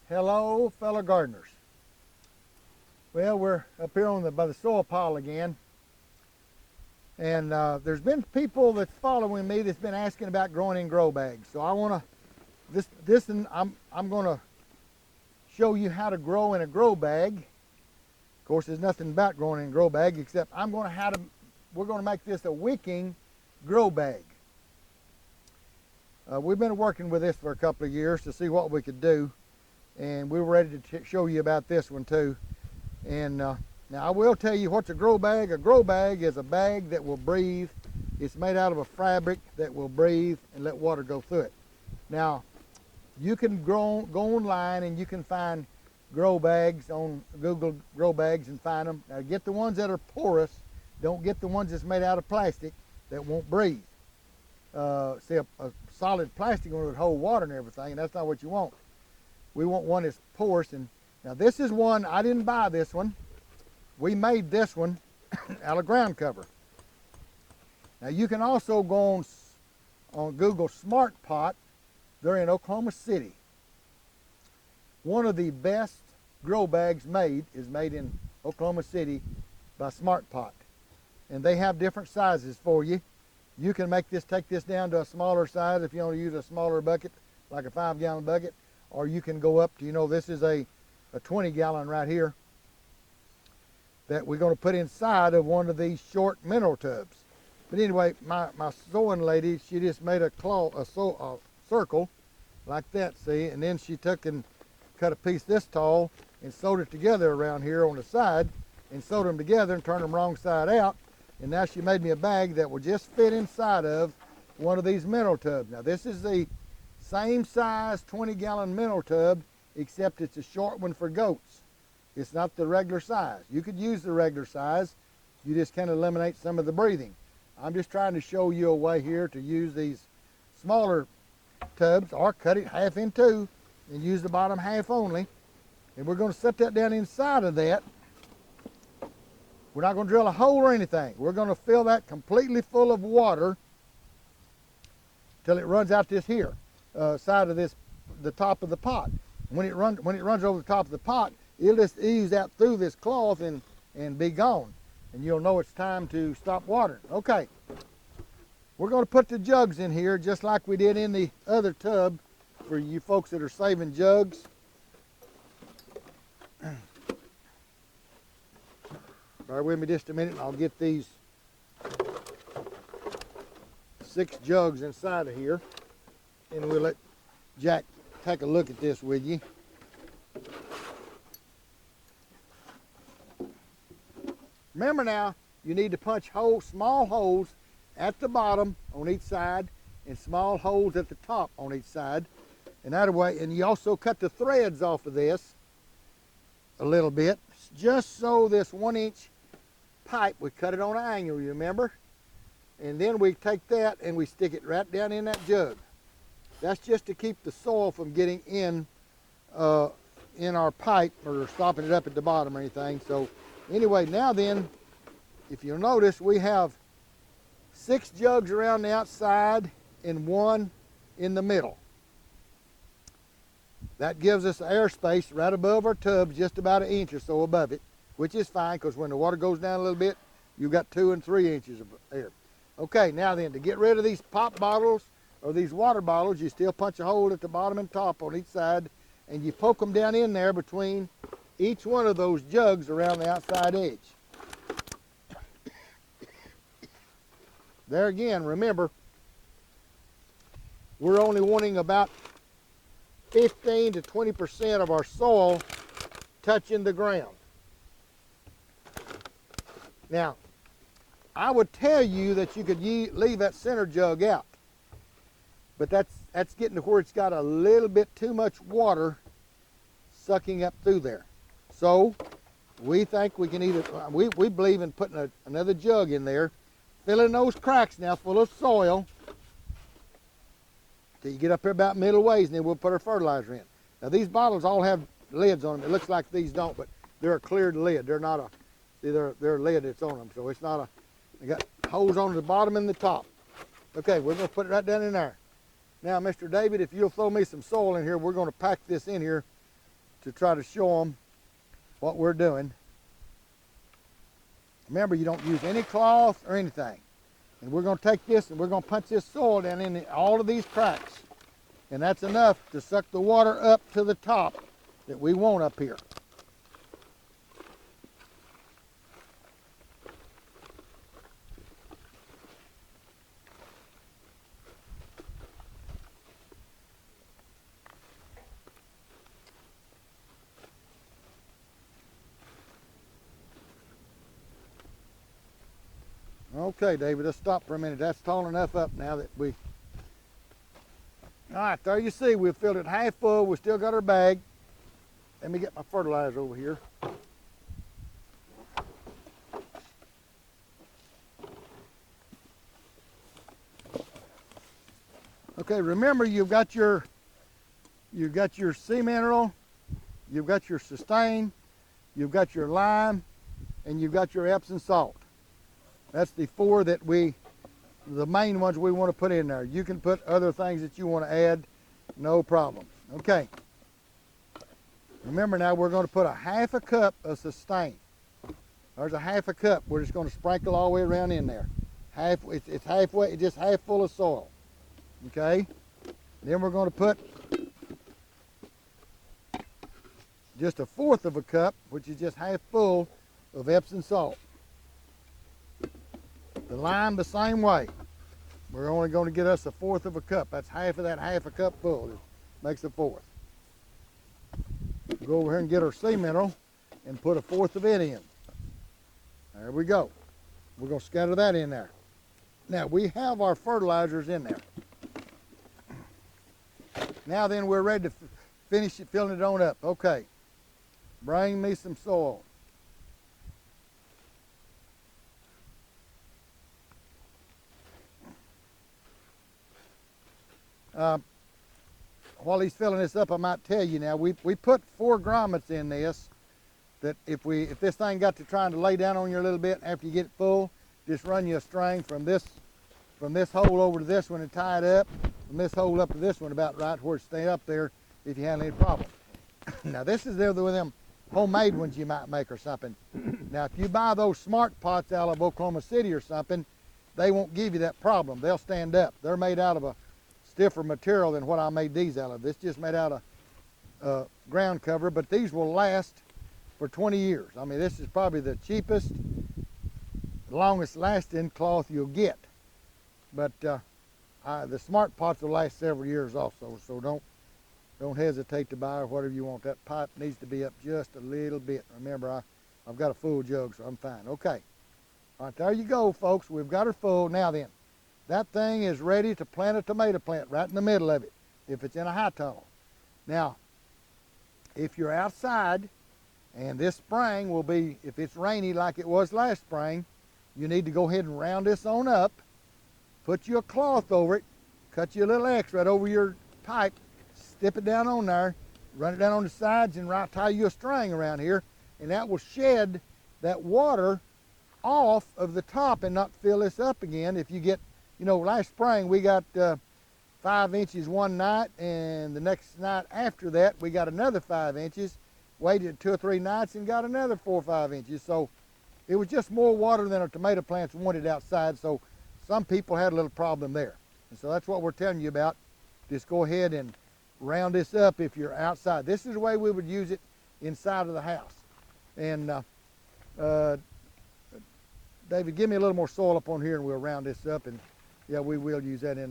Hello, fellow gardeners. Well, we're up here by the soil pile again, and there's been people that's following me that's been asking about growing in grow bags. So I want to I'm going to show you how to grow in a grow bag. Of course, there's nothing about growing in a grow bag except we're going to make this a wicking grow bag. We've been working with this for a couple of years to see what we could do. And we were ready to show you about this one too. And now I will tell you what's a grow bag. A grow bag is a bag that will breathe. It's made out of a fabric that will breathe and let water go through it. Now, you can go online and you can find grow bags on Google grow bags and find them. Now get the ones that are porous. Don't get the ones that's made out of plastic that won't breathe. See, a solid plastic one would hold water and everything, and that's not what you want. We want one that's porous. And now this is one, I didn't buy this one. We made this one out of ground cover. Now you can also go on Google Smart Pot. They're in Oklahoma City. One of the best grow bags is made in Oklahoma City by Smart Pot. And they have different sizes for you. You can take this down to a smaller size if you want to use a smaller bucket, like a 5-gallon bucket. Or you can go up to, this is a 20-gallon right here that we're going to put inside of one of these short mineral tubs. But anyway, my sewing lady, she just made a circle like that, see, and then she took and cut a piece this tall and sewed it together around here on the side and sewed them together and turned them wrong side out. And now she made me a bag that will just fit inside of one of these mineral tubs. Now this is the same size 20-gallon mineral tub, except it's a short one for goats. It's not the regular size. You could use the regular size. You just kind of eliminate some of the breathing. I'm just trying to show you a way here to use these smaller tubs, or cut it half in two and use the bottom half only. And we're going to set that down inside of that. We're not going to drill a hole or anything. We're going to fill that completely full of water till it runs out this here. Side of the top of the pot. When it runs over the top of the pot, it'll just ease out through this cloth and be gone. And you'll know it's time to stop watering. Okay, we're going to put the jugs in here just like we did in the other tub for you folks that are saving jugs. Bear with me just a minute and I'll get these 6 jugs inside of here. And we'll let Jack take a look at this with you. Remember now, you need to punch small holes at the bottom on each side and small holes at the top on each side. And that way, and you also cut the threads off of this a little bit, just so this 1-inch pipe, we cut it on an angle, you remember? And then we take that and we stick it right down in that jug. That's just to keep the soil from getting in our pipe or stopping it up at the bottom or anything. So anyway, now then, if you'll notice, we have 6 jugs around the outside and 1 in the middle. That gives us airspace right above our tubs, just about 1 inch or so above it, which is fine because when the water goes down a little bit, you've got 2 and 3 inches of air. Okay, now then, to get rid of these pop bottles or these water bottles, you still punch a hole at the bottom and top on each side, and you poke them down in there between each one of those jugs around the outside edge. There again, remember, we're only wanting about 15 to 20% of our soil touching the ground. Now, I would tell you that you could leave that center jug out. But that's getting to where it's got a little bit too much water sucking up through there. So we think we can either, we believe in putting another jug in there, filling those cracks now full of soil till you get up here about middle ways, and then we'll put our fertilizer in. Now these bottles all have lids on them. It looks like these don't, but they're a cleared lid. They're not they're a lid that's on them. So it's not they got holes on the bottom and the top. Okay, we're going to put it right down in there. Now, Mr. David, if you'll throw me some soil in here, we're going to pack this in here to try to show them what we're doing. Remember, you don't use any cloth or anything. And we're going to take this and we're going to punch this soil down in all of these cracks. And that's enough to suck the water up to the top that we want up here. Okay, David, let's stop for a minute. That's tall enough up now that we... All right, there you see, we've filled it half full. We still got our bag. Let me get my fertilizer over here. Okay, remember you've got your sea mineral, you've got your sustain, you've got your lime, and you've got your Epsom salt. That's the four that the main ones we want to put in there. You can put other things that you want to add, no problem. Okay. Remember now, we're going to put a half a cup of sustain. There's a half a cup. We're just going to sprinkle all the way around in there. It's halfway, it's just half full of soil. Okay. Then we're going to put just a fourth of a cup, which is just half full of Epsom salt. The lime the same way. We're only going to get us a fourth of a cup. That's half of that half a cup full. It makes a fourth. Go over here and get our sea mineral and put a fourth of it in. There we go. We're going to scatter that in there. Now we have our fertilizers in there. Now then we're ready to finish it, filling it on up. Okay. Bring me some soil. While he's filling this up, I might tell you now, we put 4 grommets in this, that if this thing got to trying to lay down on you a little bit after you get it full, just run you a string from this hole over to this one and tie it up, from this hole up to this one about right where it stay up there if you have any problem. Now this is the with them homemade ones you might make or something. Now if you buy those smart pots out of Oklahoma City or something, they won't give you that problem. They'll stand up. They're made out of a stiffer material than what I made these out of. This just made out of ground cover, but these will last for 20 years. I mean, this is probably the cheapest, longest lasting cloth you'll get. But the smart pots will last several years also, so don't hesitate to buy or whatever you want. That pipe needs to be up just a little bit. Remember, I've got a full jug, so I'm fine. Okay. All right, there you go, folks. We've got her full. Now then, that thing is ready to plant a tomato plant right in the middle of it, if it's in a high tunnel. Now, if you're outside, and this spring will be, if it's rainy like it was last spring, you need to go ahead and round this on up, put you a cloth over it, cut you a little X right over your pipe, step it down on there, run it down on the sides, and tie you a string around here, and that will shed that water off of the top and not fill this up again. If you get, last spring we got 5 inches one night, and the next night after that we got another 5 inches, waited 2 or 3 nights and got another 4 or 5 inches. So it was just more water than our tomato plants wanted outside, so some people had a little problem there. And so that's what we're telling you about. Just go ahead and round this up if you're outside. This is the way we would use it inside of the house. And David, give me a little more soil up on here and we'll round this up, and yeah, we will use that in there.